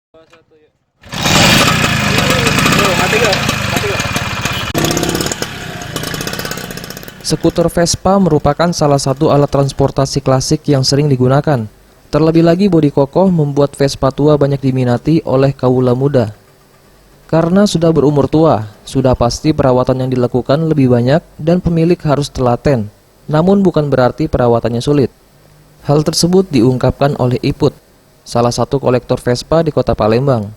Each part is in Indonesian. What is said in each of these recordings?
Satu ya. Skuter Vespa merupakan salah satu alat transportasi klasik yang sering digunakan. Terlebih lagi bodi kokoh membuat Vespa tua banyak diminati oleh kaula muda. Karena sudah berumur tua, sudah pasti perawatan yang dilakukan lebih banyak dan pemilik harus telaten. Namun bukan berarti perawatannya sulit. Hal tersebut diungkapkan oleh Iput, salah satu kolektor Vespa di kota Palembang.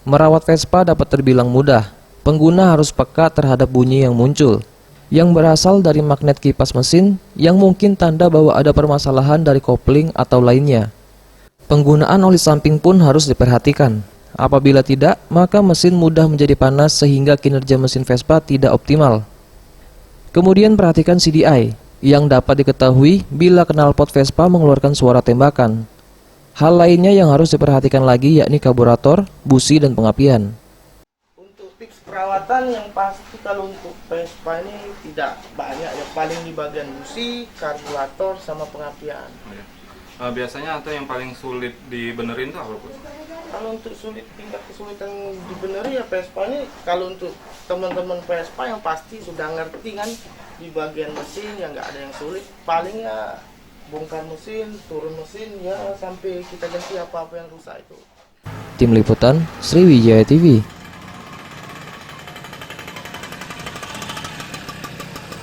Merawat Vespa dapat terbilang mudah. Pengguna harus peka terhadap bunyi yang muncul, yang berasal dari magnet kipas mesin yang mungkin tanda bahwa ada permasalahan dari kopling atau lainnya. Penggunaan oli samping pun harus diperhatikan. Apabila tidak, maka mesin mudah menjadi panas sehingga kinerja mesin Vespa tidak optimal. Kemudian perhatikan CDI, yang dapat diketahui bila knalpot Vespa mengeluarkan suara tembakan. Hal lainnya yang harus diperhatikan lagi yakni karburator, busi, dan pengapian. Untuk tips perawatan yang pasti kalau untuk Vespa ini tidak banyak, yang paling di bagian busi, karburator, sama pengapian. Biasanya atau yang paling sulit dibenerin tuh apa, Bu? Kalau untuk tingkat kesulitan dibeneri ya Vespa ini, kalau untuk teman-teman Vespa yang pasti sudah ngerti kan di bagian mesin yang nggak ada yang sulit, paling ya bongkar mesin, turun mesin ya sampai kita ganti apa-apa yang rusak itu. Tim Liputan Sriwijaya TV.